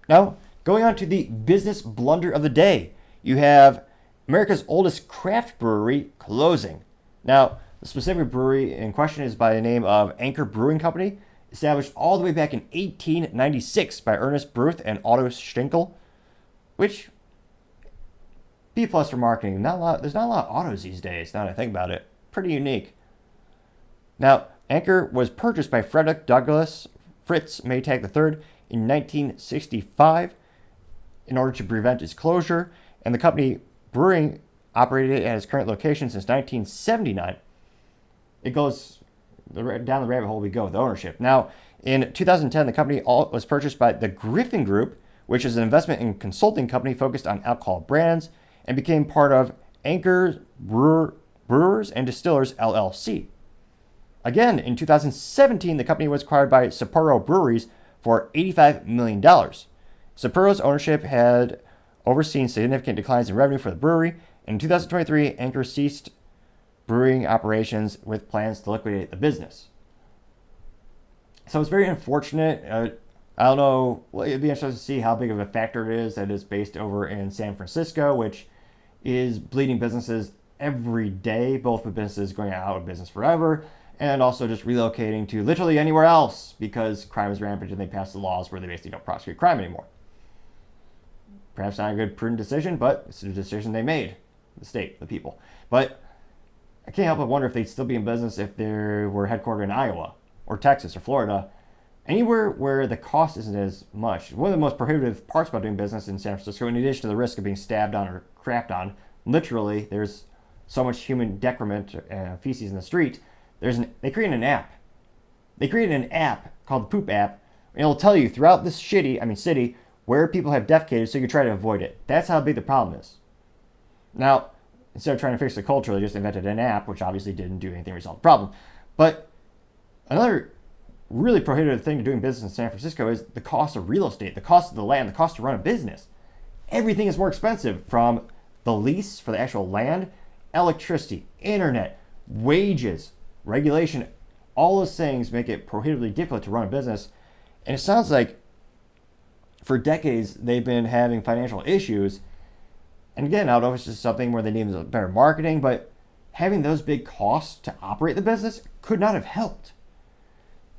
Now, going on to the business blunder of the day, you have America's oldest craft brewery closing. Now, the specific brewery in question is by the name of Anchor Brewing Company, established all the way back in 1896 by Ernest Bruth and Otto Schinkel, which B plus for marketing. There's not a lot of autos these days. Now that I think about it, pretty unique. Now, Anchor was purchased by Frederick Douglass Fritz Maytag III in 1965 in order to prevent its closure, and the company brewing operated at its current location since 1979. It goes down the rabbit hole we go with ownership. Now, in 2010, the company was purchased by the Griffin Group, which is an investment and consulting company focused on alcohol brands, and became part of Anchor Brewers and Distillers LLC. Again, in 2017, the company was acquired by Sapporo Breweries for $85 million. Sapporo's ownership had overseen significant declines in revenue for the brewery. In 2023, Anchor ceased brewing operations with plans to liquidate the business. So it's very unfortunate. I don't know. Well, it'd be interesting to see how big of a factor it is that is based over in San Francisco, which is bleeding businesses every day, both with businesses going out of business forever and also just relocating to literally anywhere else because crime is rampant and they pass the laws where they basically don't prosecute crime anymore. Perhaps not a good, prudent decision, but it's a decision they made, the state, the people. But I can't help but wonder if they'd still be in business if they were headquartered in Iowa or Texas or Florida, anywhere where the cost isn't as much. One of the most prohibitive parts about doing business in San Francisco, in addition to the risk of being stabbed on or crapped on, literally, there's so much human decrement, feces in the street. They created an app. They created an app called the Poop app, and it'll tell you throughout this city where people have defecated so you can try to avoid it. That's how big the problem is. Now, instead of trying to fix the culture, they just invented an app, which obviously didn't do anything to resolve the problem. But another really prohibitive thing to doing business in San Francisco is the cost of real estate, the cost of the land, the cost to run a business. Everything is more expensive, from the lease for the actual land, electricity, internet, wages, regulation. All those things make it prohibitively difficult to run a business. And it sounds like for decades they've been having financial issues. And again, I don't know if it's just something where they need better marketing, but having those big costs to operate the business could not have helped.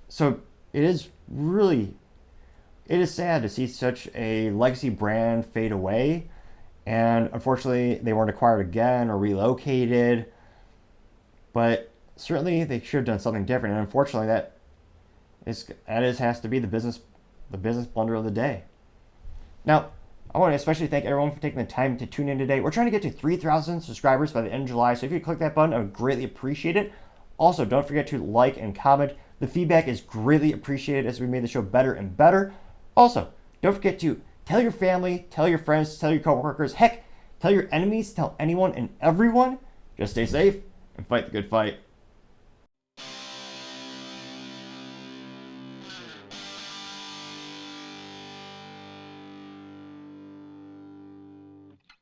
So it is sad to see such a legacy brand fade away. And unfortunately, they weren't acquired again or relocated. But certainly they should have done something different. And unfortunately, that has to be the business blunder of the day. Now, I want to especially thank everyone for taking the time to tune in today. We're trying to get to 3,000 subscribers by the end of July. So if you click that button, I would greatly appreciate it. Also, don't forget to like and comment. The feedback is greatly appreciated as we made the show better and better. Also, don't forget to tell your family, tell your friends, tell your coworkers, heck, tell your enemies, tell anyone and everyone. Just stay safe and fight the good fight.